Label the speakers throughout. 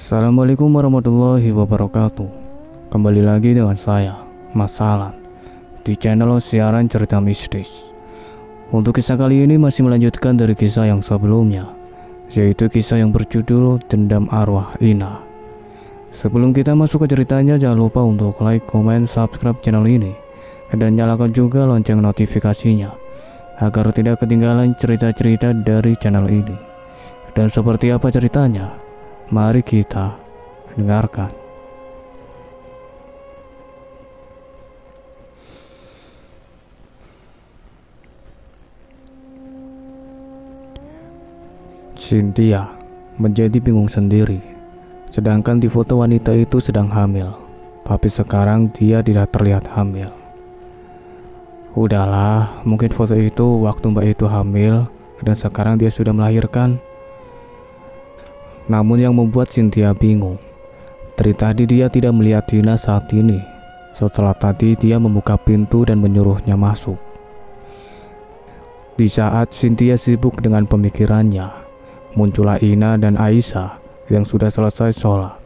Speaker 1: Assalamualaikum warahmatullahi wabarakatuh. Kembali lagi dengan saya, Mas Salan, di channel siaran cerita mistis. Untuk kisah kali ini masih melanjutkan dari kisah yang sebelumnya, yaitu kisah yang berjudul Dendam Arwah Ina. Sebelum kita masuk ke ceritanya, jangan lupa untuk like, komen, subscribe channel ini, dan nyalakan juga lonceng notifikasinya, agar tidak ketinggalan cerita-cerita dari channel ini. Dan seperti apa ceritanya? Mari kita dengarkan. Cynthia menjadi bingung sendiri. Sedangkan di foto wanita itu sedang hamil, tapi sekarang dia tidak terlihat hamil. Udahlah, mungkin foto itu waktu mbak itu hamil dan sekarang dia sudah melahirkan. Namun yang membuat Cynthia bingung, dari tadi dia tidak melihat Tina saat ini. Setelah tadi dia membuka pintu dan menyuruhnya masuk. Di saat Cynthia sibuk dengan pemikirannya, muncullah Ina dan Aisyah yang sudah selesai sholat.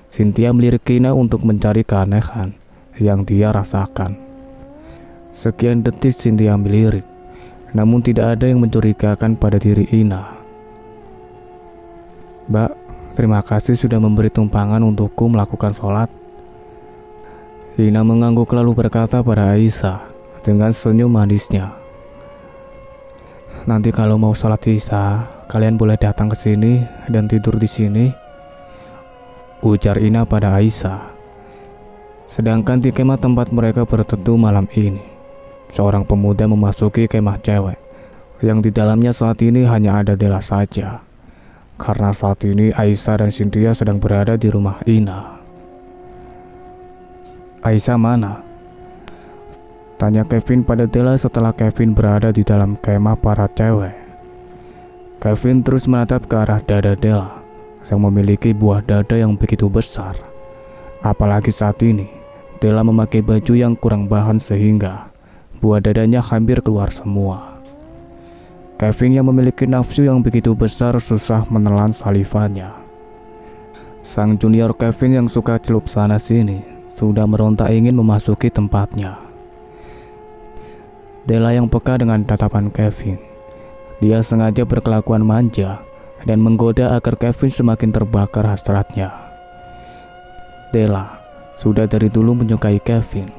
Speaker 1: Cynthia melirik Ina untuk mencari keanehan yang dia rasakan. Sekian detik Cynthia melirik, namun tidak ada yang mencurigakan pada diri Ina. Mbak, terima kasih sudah memberi tumpangan untukku melakukan sholat. Ina mengangguk lalu berkata pada Aisyah dengan senyum manisnya. Nanti kalau mau sholat Isya, kalian boleh datang ke sini dan tidur di sini, ujar Ina pada Aisyah. Sedangkan di kemah tempat mereka berteduh malam ini, seorang pemuda memasuki kemah cewek, yang di dalamnya saat ini hanya ada Della saja. Karena saat ini Aisyah dan Cynthia sedang berada di rumah Ina. Aisyah mana? Tanya Kevin pada Della setelah Kevin berada di dalam kemah para cewek. Kevin terus menatap ke arah dada Della yang memiliki buah dada yang begitu besar. Apalagi saat ini Della memakai baju yang kurang bahan sehingga buah dadanya hampir keluar semua. Kevin yang memiliki nafsu yang begitu besar susah menelan salivannya. Sang junior Kevin yang suka celup sana sini sudah meronta ingin memasuki tempatnya. Della yang peka dengan tatapan Kevin. Dia sengaja berkelakuan manja dan menggoda agar Kevin semakin terbakar hasratnya. Della sudah dari dulu menyukai Kevin,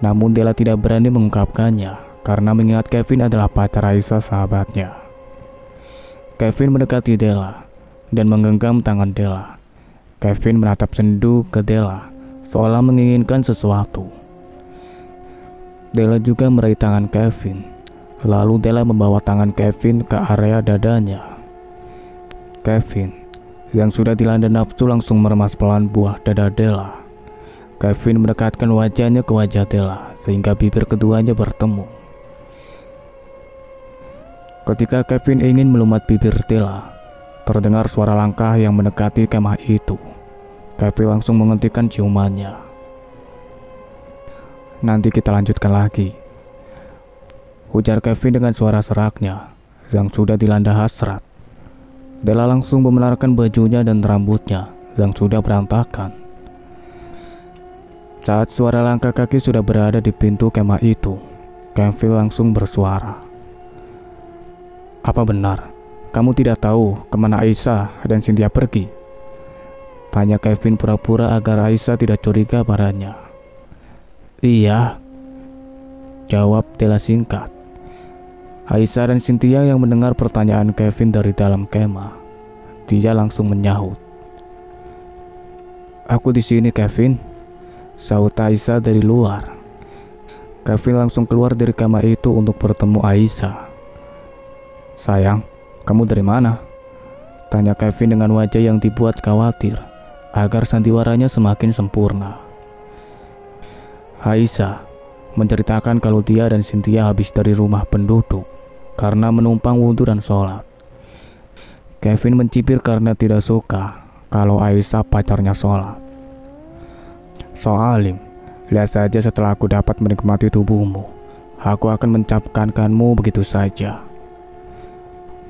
Speaker 1: namun Della tidak berani mengungkapkannya karena mengingat Kevin adalah pacar Aisyah sahabatnya. Kevin mendekati Della dan menggenggam tangan Della. Kevin menatap sendu ke Della seolah menginginkan sesuatu. Della juga meraih tangan Kevin. Lalu Della membawa tangan Kevin ke area dadanya. Kevin yang sudah dilanda nafsu langsung meremas pelan buah dada Della. Kevin mendekatkan wajahnya ke wajah Della sehingga bibir keduanya bertemu. Ketika Kevin ingin melumat bibir Della, terdengar suara langkah yang mendekati kemah itu. Kevin langsung menghentikan ciumannya. Nanti kita lanjutkan lagi, ujar Kevin dengan suara seraknya yang sudah dilanda hasrat. Della langsung membenarkan bajunya dan rambutnya yang sudah berantakan. Saat suara langkah kaki sudah berada di pintu kemah itu, Kevin langsung bersuara. Apa benar, kamu tidak tahu kemana Aisyah dan Cynthia pergi? Tanya Kevin pura-pura agar Aisyah tidak curiga padanya. Iya, jawab Della singkat. Aisyah dan Cynthia yang mendengar pertanyaan Kevin dari dalam kemah, dia langsung menyahut. Aku di sini Kevin, sahut Aisyah dari luar. Kevin langsung keluar dari kemah itu untuk bertemu Aisyah. Sayang, kamu dari mana? Tanya Kevin dengan wajah yang dibuat khawatir agar sandiwaranya semakin sempurna. Aisyah menceritakan kalau dia dan Cynthia habis dari rumah penduduk karena menumpang wudhu dan sholat. Kevin mencibir karena tidak suka kalau Aisyah pacarnya sholat. So alim, lihat saja setelah aku dapat menikmati tubuhmu, aku akan mencapkanmu begitu saja,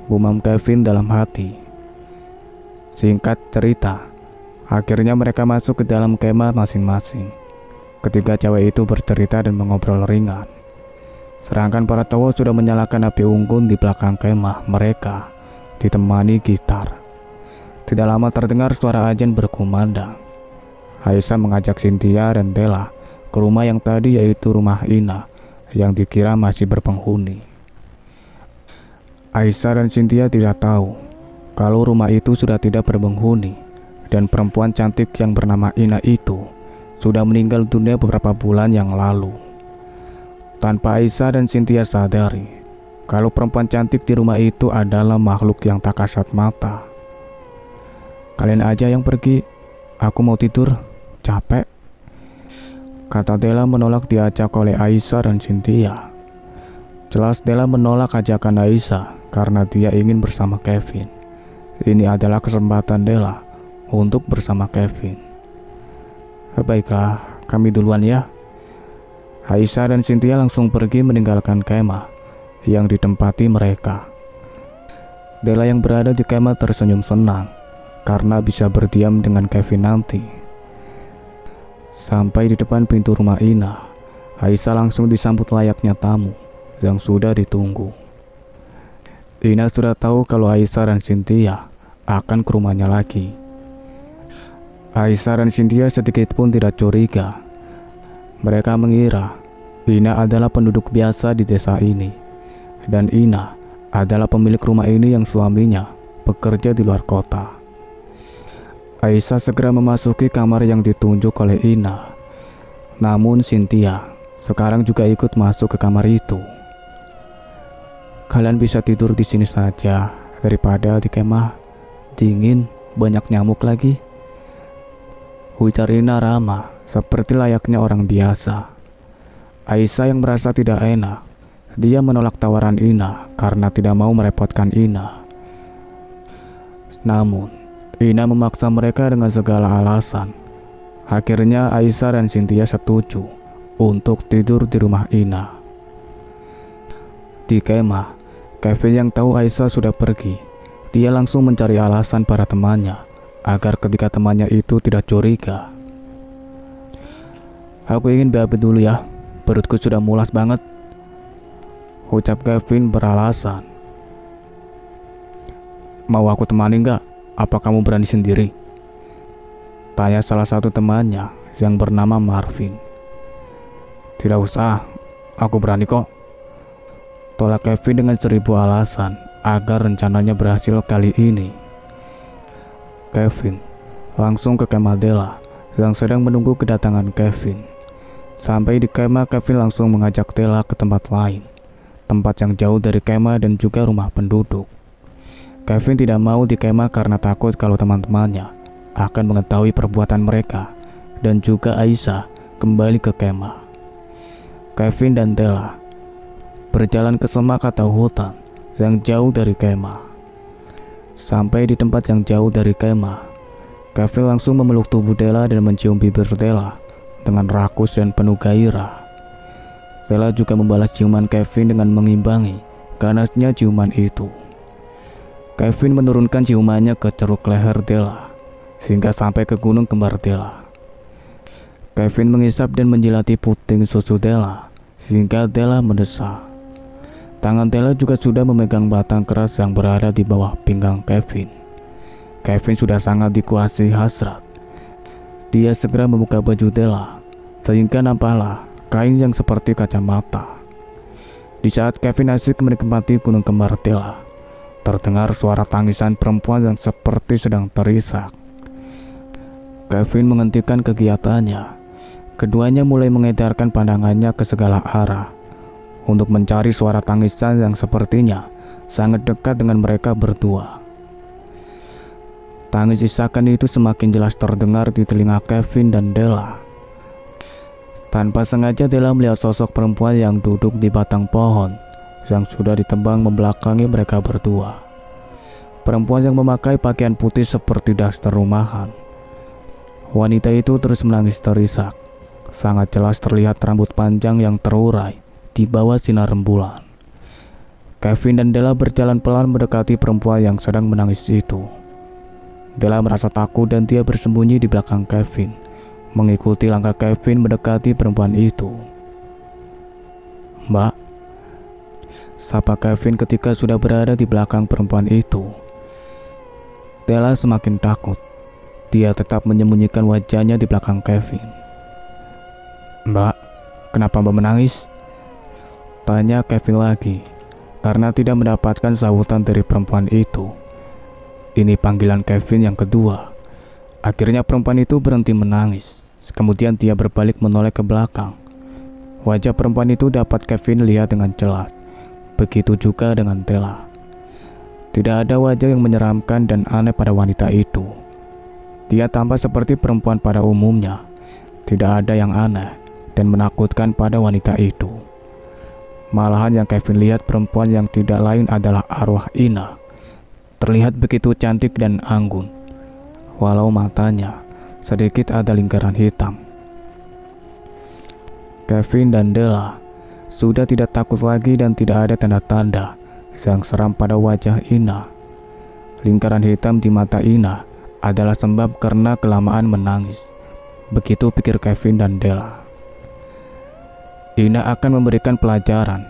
Speaker 1: gumam Kevin dalam hati. Singkat cerita, Akhirnya mereka masuk ke dalam kemah masing-masing. Ketiga cewek itu bercerita dan mengobrol ringan. Sedangkan para cowok sudah menyalakan api unggun di belakang kemah mereka, ditemani gitar. Tidak lama terdengar suara azan berkumandang. Aisyah mengajak Cynthia dan Della ke rumah yang tadi, yaitu rumah Ina yang dikira masih berpenghuni. Aisyah dan Cynthia tidak tahu kalau rumah itu sudah tidak berpenghuni dan perempuan cantik yang bernama Ina itu sudah meninggal dunia beberapa bulan yang lalu. Tanpa Aisyah dan Cynthia sadari kalau perempuan cantik di rumah itu adalah makhluk yang tak kasat mata. "Kalian aja yang pergi, aku mau tidur, capek," kata Della menolak diajak oleh Aisyah dan Cynthia. Jelas Della menolak ajakan Aisyah karena dia ingin bersama Kevin. Ini adalah kesempatan Della untuk bersama Kevin. "Baiklah, kami duluan ya." Aisyah dan Cynthia langsung pergi meninggalkan kemah yang ditempati mereka. Della yang berada di kemah tersenyum senang karena bisa berdiam dengan Kevin nanti. Sampai di depan pintu rumah Ina, Aisyah langsung disambut layaknya tamu yang sudah ditunggu. Ina sudah tahu kalau Aisyah dan Cynthia akan ke rumahnya lagi. Aisyah dan Cynthia sedikit pun tidak curiga. Mereka mengira Ina adalah penduduk biasa di desa ini, dan Ina adalah pemilik rumah ini yang suaminya bekerja di luar kota. Aisyah segera memasuki kamar yang ditunjuk oleh Ina. Namun Cynthia sekarang juga ikut masuk ke kamar itu. "Kalian bisa tidur di sini saja daripada di kemah, dingin, banyak nyamuk lagi," ujar Ina ramah seperti layaknya orang biasa. Aisyah yang merasa tidak enak, dia menolak tawaran Ina karena tidak mau merepotkan Ina. Namun Ina memaksa mereka dengan segala alasan. Akhirnya Aisyah dan Cynthia setuju untuk tidur di rumah Ina. Di kemah, Kevin yang tahu Aisyah sudah pergi, dia langsung mencari alasan para temannya agar ketika temannya itu tidak curiga. "Aku ingin BAB dulu ya, perutku sudah mulas banget," ucap Kevin beralasan. "Mau aku temani nggak? Apa kamu berani sendiri?" tanya salah satu temannya yang bernama Marvin. "Tidak usah, aku berani kok," tolak Kevin dengan 1000 alasan agar rencananya berhasil kali ini. Kevin langsung ke kemah Della yang sedang menunggu kedatangan Kevin. Sampai di kemah, Kevin langsung mengajak Della ke tempat lain, tempat yang jauh dari kemah dan juga rumah penduduk. Kevin tidak mau di kemah karena takut kalau teman-temannya akan mengetahui perbuatan mereka dan juga Aisyah kembali ke kemah. Kevin dan Della berjalan ke semak atau hutan yang jauh dari kemah. Sampai di tempat yang jauh dari kemah, Kevin langsung memeluk tubuh Della dan mencium bibir Della dengan rakus dan penuh gairah. Della juga membalas ciuman Kevin dengan mengimbangi ganasnya ciuman itu. Kevin menurunkan ciumannya ke ceruk leher Della sehingga sampai ke gunung kembar Della. Kevin mengisap dan menjilati puting susu Della sehingga Della mendesak. Tangan Della juga sudah memegang batang keras yang berada di bawah pinggang Kevin. Kevin sudah sangat dikuasai hasrat. Dia segera membuka baju Della sehingga nampaklah kain yang seperti kacamata. Di saat Kevin asik menikmati gunung kembar Della, terdengar suara tangisan perempuan yang seperti sedang terisak. Kevin menghentikan kegiatannya. Keduanya mulai mengedarkan pandangannya ke segala arah untuk mencari suara tangisan yang sepertinya sangat dekat dengan mereka berdua. Tangis isakan itu semakin jelas terdengar di telinga Kevin dan Della. Tanpa sengaja Della melihat sosok perempuan yang duduk di batang pohon yang sudah ditebang membelakangi mereka berdua. Perempuan yang memakai pakaian putih seperti daster rumahan. Wanita itu terus menangis terisak. Sangat jelas terlihat rambut panjang yang terurai di bawah sinar rembulan. Kevin dan Della berjalan pelan mendekati perempuan yang sedang menangis itu. Della merasa takut dan dia bersembunyi di belakang Kevin, mengikuti langkah Kevin mendekati perempuan itu. "Mbak," sapa Kevin ketika sudah berada di belakang perempuan itu. Della semakin takut. Dia tetap menyembunyikan wajahnya di belakang Kevin. "Mbak, kenapa Mbak menangis?" tanya Kevin lagi, karena tidak mendapatkan sahutan dari perempuan itu. Ini panggilan Kevin yang kedua. Akhirnya perempuan itu berhenti menangis. Kemudian dia berbalik menoleh ke belakang. Wajah perempuan itu dapat Kevin lihat dengan jelas. Begitu juga dengan Della. Tidak ada wajah yang menyeramkan dan aneh pada wanita itu. Dia tampak seperti perempuan pada umumnya. Tidak ada yang aneh dan menakutkan pada wanita itu. Malahan yang Kevin lihat perempuan yang tidak lain adalah arwah Ina. Terlihat begitu cantik dan anggun, walau matanya sedikit ada lingkaran hitam. Kevin dan Della sudah tidak takut lagi dan tidak ada tanda-tanda yang seram pada wajah Ina. Lingkaran hitam di mata Ina adalah sebab karena kelamaan menangis. Begitu pikir Kevin dan Della. Ina akan memberikan pelajaran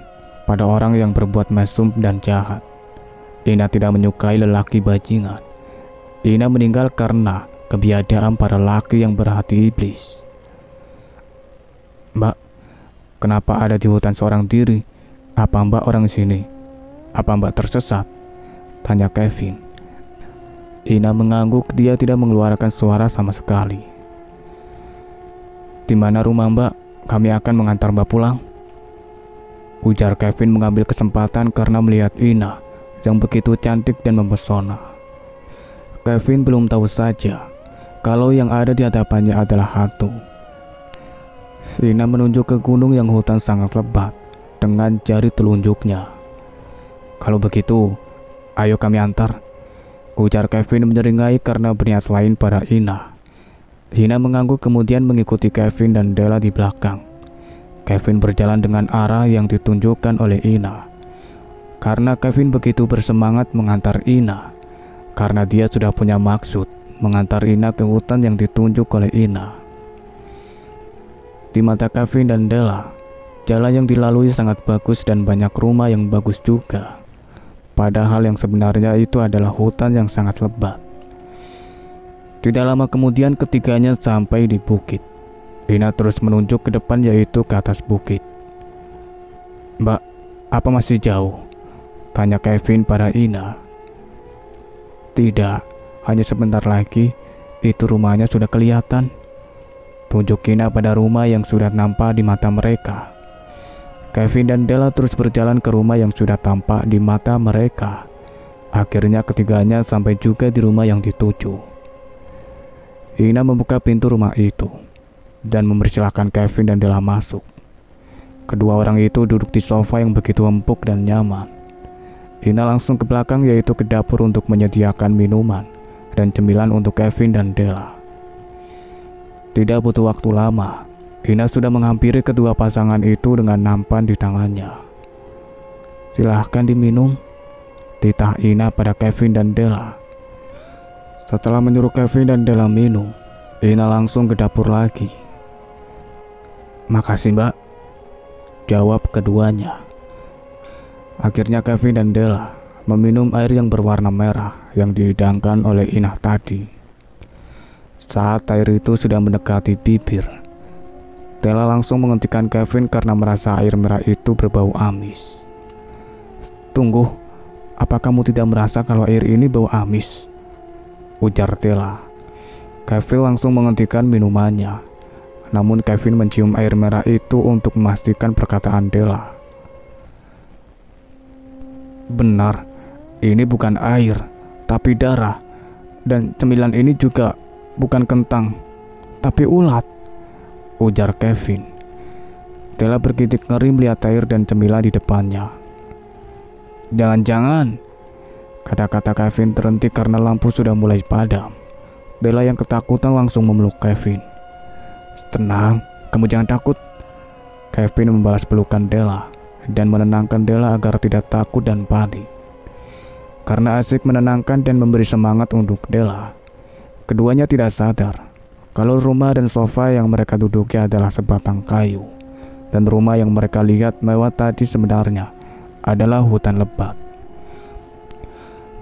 Speaker 1: pada orang yang berbuat mesum dan jahat. Ina tidak menyukai lelaki bajingan. Ina meninggal karena kebiadaan para laki yang berhati iblis. "Mbak, kenapa ada di hutan seorang diri? Apa Mbak orang sini? Apa Mbak tersesat?" tanya Kevin. Ina mengangguk, dia tidak mengeluarkan suara sama sekali. "Di mana rumah Mbak? Kami akan mengantar Mbak pulang," ujar Kevin mengambil kesempatan karena melihat Ina yang begitu cantik dan mempesona. Kevin belum tahu saja kalau yang ada di hadapannya adalah hantu. Ina menunjuk ke gunung yang hutan sangat lebat dengan jari telunjuknya. "Kalau begitu, ayo kami antar," ujar Kevin menyeringai karena berniat lain pada Ina. Ina mengangguk kemudian mengikuti Kevin dan Della di belakang. Kevin berjalan dengan arah yang ditunjukkan oleh Ina. Karena Kevin begitu bersemangat mengantar Ina, karena dia sudah punya maksud mengantar Ina ke hutan yang ditunjuk oleh Ina. Di mata Kevin dan Della, jalan yang dilalui sangat bagus dan banyak rumah yang bagus juga. Padahal yang sebenarnya itu adalah hutan yang sangat lebat. Tidak lama kemudian ketiganya sampai di bukit. Ina terus menunjuk ke depan, yaitu ke atas bukit. "Mbak, apa masih jauh?" tanya Kevin pada Ina. "Tidak, hanya sebentar lagi, itu rumahnya sudah kelihatan," tunjuk Ina pada rumah yang sudah nampak di mata mereka. Kevin dan Della terus berjalan ke rumah yang sudah tampak di mata mereka. Akhirnya ketiganya sampai juga di rumah yang dituju. Ina membuka pintu rumah itu dan mempersilahkan Kevin dan Della masuk. Kedua orang itu duduk di sofa yang begitu empuk dan nyaman. Ina langsung ke belakang, yaitu ke dapur untuk menyediakan minuman dan cemilan untuk Kevin dan Della. Tidak butuh waktu lama, Ina sudah menghampiri kedua pasangan itu dengan nampan di tangannya. "Silahkan diminum," titah Ina pada Kevin dan Della. Setelah menyuruh Kevin dan Della minum, Ina langsung ke dapur lagi. "Makasih Mbak," jawab keduanya. Akhirnya Kevin dan Della meminum air yang berwarna merah yang dihidangkan oleh Ina tadi. Saat air itu sudah mendekati bibir, Della langsung menghentikan Kevin karena merasa air merah itu berbau amis. "Tunggu, apa kamu tidak merasa kalau air ini bau amis?" ujar Della. Kevin langsung menghentikan minumannya. Namun Kevin mencium air merah itu untuk memastikan perkataan Della. "Benar, ini bukan air, tapi darah. Dan cemilan ini juga bukan kentang, tapi ulat," ujar Kevin. Della bergidik ngeri melihat air dan cemilan di depannya. "Jangan-jangan," kata-kata Kevin terhenti karena lampu sudah mulai padam. Della yang ketakutan langsung memeluk Kevin. "Tenang, kamu jangan takut." Kevin membalas pelukan Della dan menenangkan Della agar tidak takut dan panik. Karena asik menenangkan dan memberi semangat untuk Della, Keduanya tidak sadar kalau rumah dan sofa yang mereka duduki adalah sebatang kayu, dan rumah yang mereka lihat mewah tadi sebenarnya adalah hutan lebat.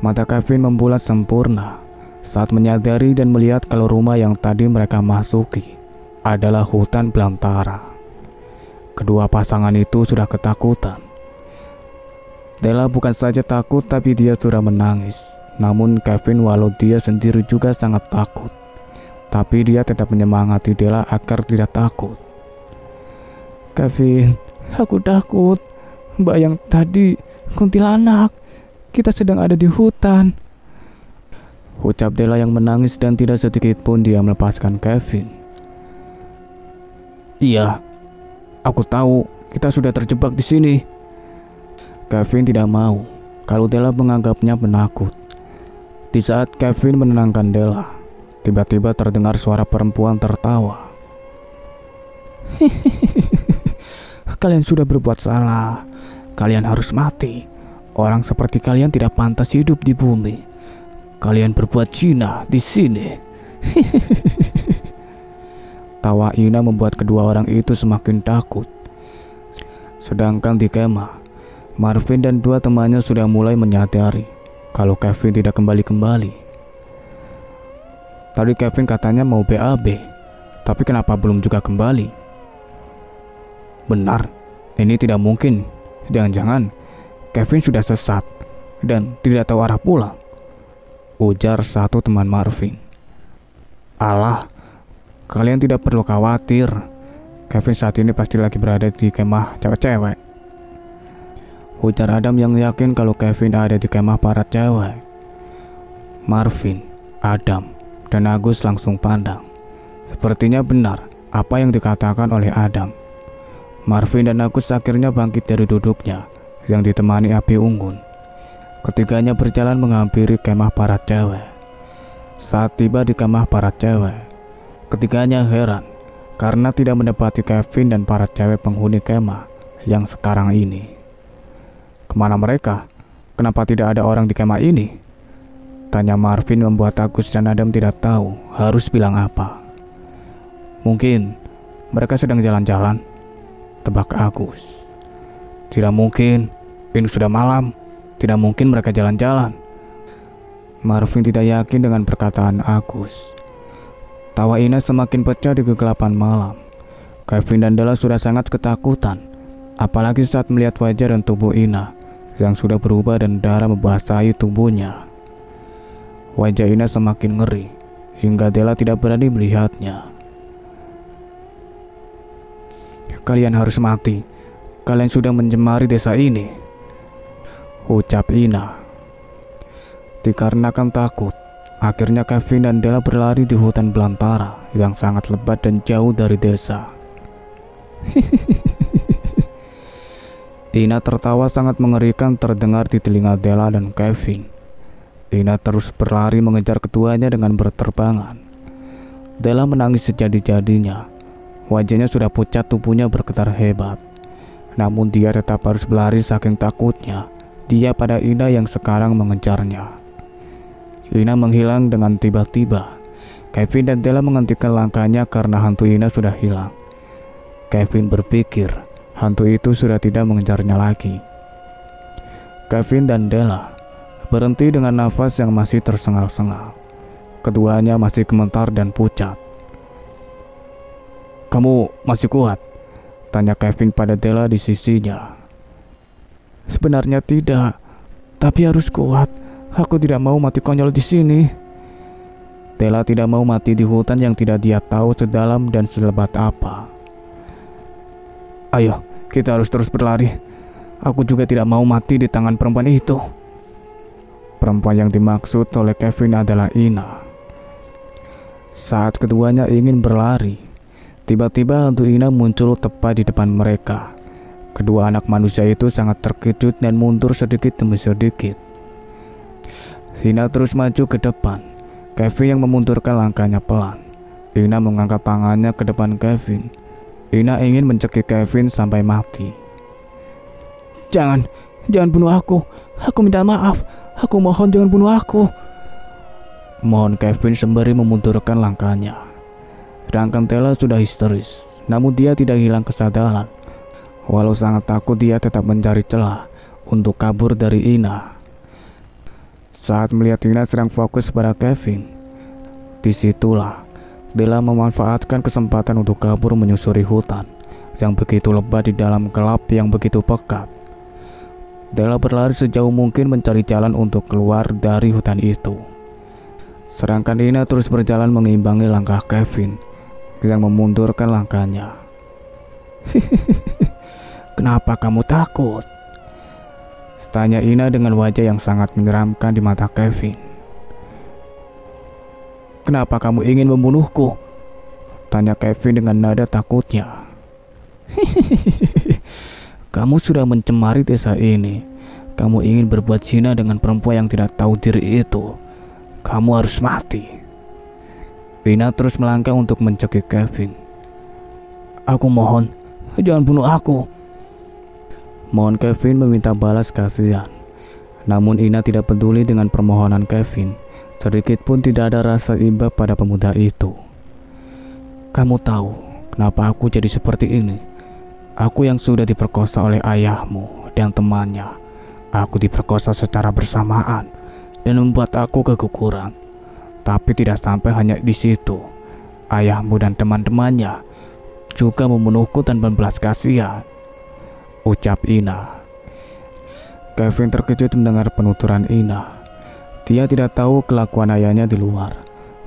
Speaker 1: Mata Kevin membulat sempurna saat menyadari dan melihat kalau rumah yang tadi mereka masuki adalah hutan belantara. Kedua pasangan itu sudah ketakutan. Della bukan saja takut, tapi dia sudah menangis. Namun Kevin, walau dia sendiri juga sangat takut, tapi dia tetap menyemangati Della agar tidak takut. "Kevin, aku takut. Mbak yang tadi kuntilanak. Kita sedang ada di hutan," ucap Della yang menangis dan tidak sedikit pun dia melepaskan Kevin. "Iya, aku tahu kita sudah terjebak di sini." Kevin tidak mau kalau Della menganggapnya penakut. Di saat Kevin menenangkan Della, tiba-tiba terdengar suara perempuan tertawa. "Kalian sudah berbuat salah. Kalian harus mati. Orang seperti kalian tidak pantas hidup di bumi. Kalian berbuat zina di sini." Tawa Ina membuat kedua orang itu semakin takut. Sedangkan di kemah, Marvin dan dua temannya sudah mulai menyadari kalau Kevin tidak kembali-kembali. Tadi Kevin katanya mau BAB, tapi kenapa belum juga kembali? Benar, ini tidak mungkin. Jangan-jangan Kevin sudah sesat dan tidak tahu arah pulang, ujar satu teman Marvin. "Alah, kalian tidak perlu khawatir. Kevin saat ini pasti lagi berada di kemah cewek-cewek," ujar Adam yang yakin kalau Kevin ada di kemah para cewek. Marvin, Adam, dan Agus langsung pandang. Sepertinya benar apa yang dikatakan oleh Adam. Marvin dan Agus akhirnya bangkit dari duduknya yang ditemani api unggun. Ketiganya berjalan menghampiri kemah para cewek. Saat tiba di kemah para cewek, ketiganya heran karena tidak mendapati Kevin dan para cewek penghuni kemah yang sekarang ini. "Kemana mereka? Kenapa tidak ada orang di kemah ini?" tanya Marvin, membuat Agus dan Adam tidak tahu harus bilang apa. "Mungkin mereka sedang jalan-jalan," tebak Agus. "Tidak mungkin, ini sudah malam. Tidak mungkin mereka jalan-jalan." Marvin tidak yakin dengan perkataan Agus. Tawa Ina semakin pecah di kegelapan malam. Kevin dan Della sudah sangat ketakutan, apalagi saat melihat wajah dan tubuh Ina yang sudah berubah dan darah membasahi tubuhnya. Wajah Ina semakin ngeri hingga Della tidak berani melihatnya. "Kalian harus mati. Kalian sudah mencemari desa ini," ucap Ina. Dikarenakan takut, akhirnya Kevin dan Della berlari di hutan belantara yang sangat lebat dan jauh dari desa. Ina tertawa sangat mengerikan terdengar di telinga Della dan Kevin. Ina terus berlari mengejar keduanya dengan berterbangan. Della menangis sejadi-jadinya. Wajahnya sudah pucat, tubuhnya bergetar hebat. Namun dia tetap harus berlari saking takutnya dia pada Ina yang sekarang mengejarnya. Ina menghilang dengan tiba-tiba. Kevin dan Della menghentikan langkahnya karena hantu Ina sudah hilang. Kevin berpikir hantu itu sudah tidak mengejarnya lagi. Kevin dan Della berhenti dengan nafas yang masih tersengal-sengal. Keduanya masih gemetar dan pucat. "Kamu masih kuat?" tanya Kevin pada Della di sisinya. "Sebenarnya tidak, tapi harus kuat. Aku tidak mau mati konyol di sini." Della tidak mau mati di hutan yang tidak dia tahu sedalam dan selebat apa. "Ayo, kita harus terus berlari. Aku juga tidak mau mati di tangan perempuan itu." Perempuan yang dimaksud oleh Kevin adalah Ina. Saat keduanya ingin berlari, tiba-tiba hantu Ina muncul tepat di depan mereka. Kedua anak manusia itu sangat terkejut dan mundur sedikit demi sedikit. Ina terus maju ke depan. Kevin yang memundurkan langkahnya pelan. Ina mengangkat tangannya ke depan Kevin. Ina ingin mencekik Kevin sampai mati. Jangan bunuh aku. Aku minta maaf. Aku mohon jangan bunuh aku," mohon Kevin sembari memundurkan langkahnya. Sedangkan Della sudah histeris, namun dia tidak hilang kesadaran. Walau sangat takut, dia tetap mencari celah untuk kabur dari Ina. Saat melihat Ina sedang fokus pada Kevin, disitulah Della memanfaatkan kesempatan untuk kabur menyusuri hutan yang begitu lebat di dalam gelap yang begitu pekat. Della berlari sejauh mungkin mencari jalan untuk keluar dari hutan itu. Sedangkan Ina terus berjalan mengimbangi langkah Kevin yang memundurkan langkahnya. "Kenapa kamu takut?" tanya Ina dengan wajah yang sangat menyeramkan di mata Kevin. "Kenapa kamu ingin membunuhku?" tanya Kevin dengan nada takutnya. "Kamu sudah mencemari desa ini. Kamu ingin berbuat zina dengan perempuan yang tidak tahu diri itu. Kamu harus mati." Ina terus melangkah untuk mencekik Kevin. "Aku mohon, jangan bunuh aku." Mohon Kevin meminta balas kasihan. Namun Ina tidak peduli dengan permohonan Kevin. Sedikit pun tidak ada rasa iba pada pemuda itu. "Kamu tahu kenapa aku jadi seperti ini? Aku yang sudah diperkosa oleh ayahmu dan temannya. Aku diperkosa secara bersamaan dan membuat aku keguguran. Tapi tidak sampai hanya di situ. Ayahmu dan teman-temannya juga membunuhku tanpa belas kasihan," ucap Ina. Kevin terkejut mendengar penuturan Ina. Dia tidak tahu kelakuan ayahnya di luar,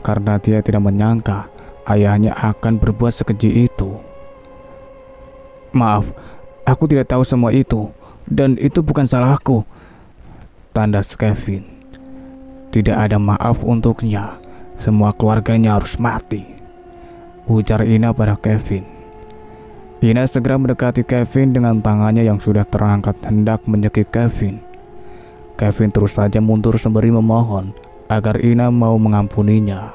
Speaker 1: karena dia tidak menyangka ayahnya akan berbuat sekeji itu. "Maaf, aku tidak tahu semua itu, dan itu bukan salahku," tandas Kevin. "Tidak ada maaf untuknya, semua keluarganya harus mati," ujar Ina pada Kevin. Ina segera mendekati Kevin dengan tangannya yang sudah terangkat hendak menyekik Kevin. Kevin terus saja mundur sembari memohon agar Ina mau mengampuninya.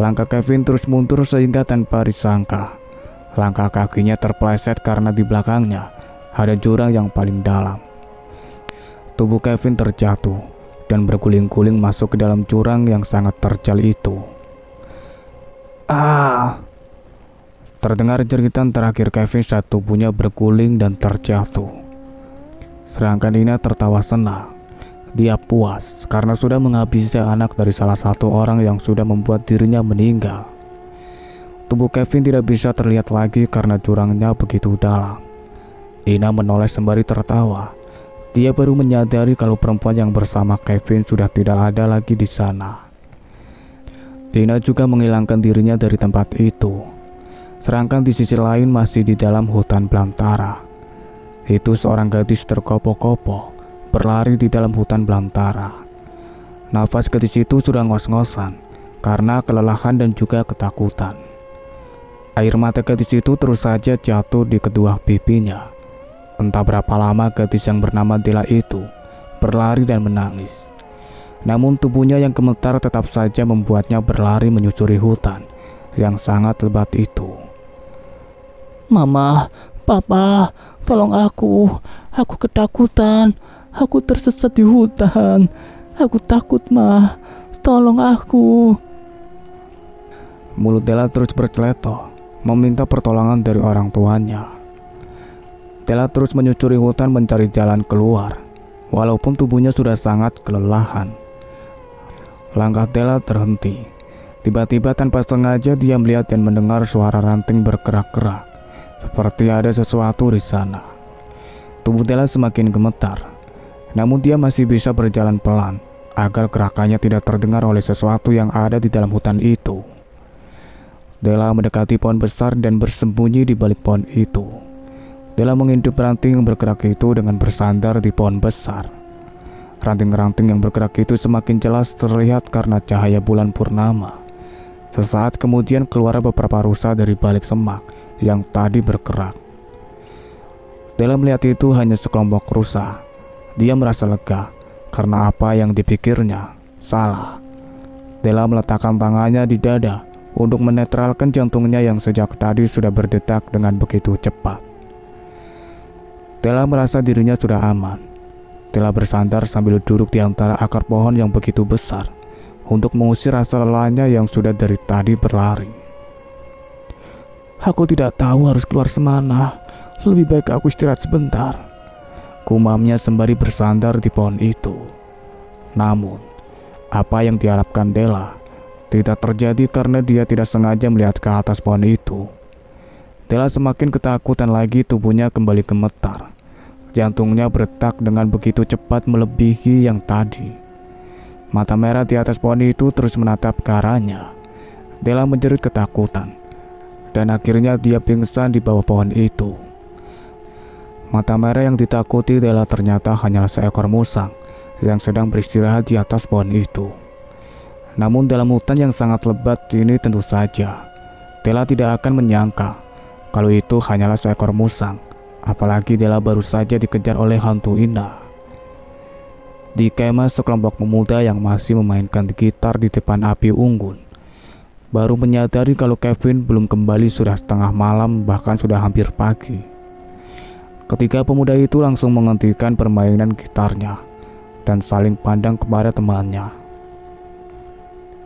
Speaker 1: Langkah Kevin terus mundur sehingga tanpa disangka langkah kakinya terpeleset karena di belakangnya ada jurang yang paling dalam. Tubuh Kevin terjatuh dan berguling-guling masuk ke dalam jurang yang sangat terjal itu. "Ah!" Terdengar jeritan terakhir Kevin saat tubuhnya berguling dan terjatuh. Sedangkan Ina tertawa senang. Dia puas karena sudah menghabisi anak dari salah satu orang yang sudah membuat dirinya meninggal. Tubuh Kevin tidak bisa terlihat lagi karena jurangnya begitu dalam. Ina menoleh sembari tertawa. Dia baru menyadari kalau perempuan yang bersama Kevin sudah tidak ada lagi di sana. Ina juga menghilangkan dirinya dari tempat itu. Sedangkan di sisi lain masih di dalam hutan belantara. Itu seorang gadis terkopoh-kopoh berlari di dalam hutan belantara. Nafas gadis itu sudah ngos-ngosan karena kelelahan dan juga ketakutan. Air mata gadis itu terus saja jatuh di kedua pipinya. Entah berapa lama gadis yang bernama Della itu berlari dan menangis. Namun tubuhnya yang gemetar tetap saja membuatnya berlari menyusuri hutan yang sangat lebat itu. "Mama, Papa, tolong aku. Aku ketakutan. Aku tersesat di hutan. Aku takut, Ma. Tolong aku." Mulut Della terus berceletok, meminta pertolongan dari orang tuanya. Della terus menyusuri hutan mencari jalan keluar, walaupun tubuhnya sudah sangat kelelahan. Langkah Della terhenti. Tiba-tiba tanpa sengaja dia melihat dan mendengar suara ranting bergerak-gerak, seperti ada sesuatu di sana. Tubuh Della semakin gemetar, namun dia masih bisa berjalan pelan agar gerakannya tidak terdengar oleh sesuatu yang ada di dalam hutan itu. Della mendekati pohon besar dan bersembunyi di balik pohon itu. Della mengintip ranting yang bergerak itu dengan bersandar di pohon besar. Ranting-ranting yang bergerak itu semakin jelas terlihat karena cahaya bulan purnama. Sesaat kemudian keluar beberapa rusa dari balik semak yang tadi bergerak. Della melihat itu hanya sekelompok rusa. Dia merasa lega karena apa yang dipikirnya salah. Della meletakkan tangannya di dada untuk menetralkan jantungnya yang sejak tadi sudah berdetak dengan begitu cepat. Della merasa dirinya sudah aman. Della bersandar sambil duduk di antara akar pohon yang begitu besar. untuk mengusir rasa lelahnya yang sudah dari tadi berlari. Aku tidak tahu harus keluar semana. Lebih baik aku istirahat sebentar, gumamnya sembari bersandar di pohon itu. Namun, apa yang diharapkan Della tidak terjadi karena dia tidak sengaja melihat ke atas pohon itu. Della semakin ketakutan lagi, tubuhnya kembali gemetar. Jantungnya berdetak dengan begitu cepat melebihi yang tadi. Mata merah di atas pohon itu terus menatap ke arahnya. Della menjerit ketakutan, dan akhirnya dia pingsan di bawah pohon itu. Mata merah yang ditakuti Della ternyata hanyalah seekor musang yang sedang beristirahat di atas pohon itu. Namun dalam hutan yang sangat lebat ini tentu saja Della tidak akan menyangka kalau itu hanyalah seekor musang, apalagi Della baru saja dikejar oleh hantu indah. Di kemah, sekelompok pemuda yang masih memainkan gitar di depan api unggun baru menyadari kalau Kevin belum kembali. Sudah setengah malam, bahkan sudah hampir pagi. Ketiga pemuda itu langsung menghentikan permainan gitarnya dan saling pandang kepada temannya.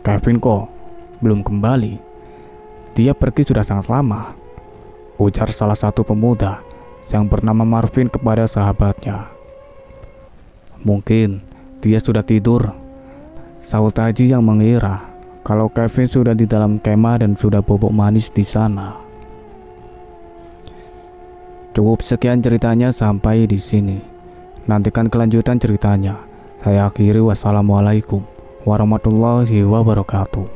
Speaker 1: "Kevin kok belum kembali? Dia pergi sudah sangat lama," ujar salah satu pemuda yang bernama Marvin kepada sahabatnya. "Mungkin dia sudah tidur," sahut Taji yang mengira kalau Kevin sudah di dalam kemah dan sudah bobok manis di sana. Cukup sekian ceritanya sampai di sini. Nantikan kelanjutan ceritanya. Saya akhiri, wassalamualaikum warahmatullahi wabarakatuh.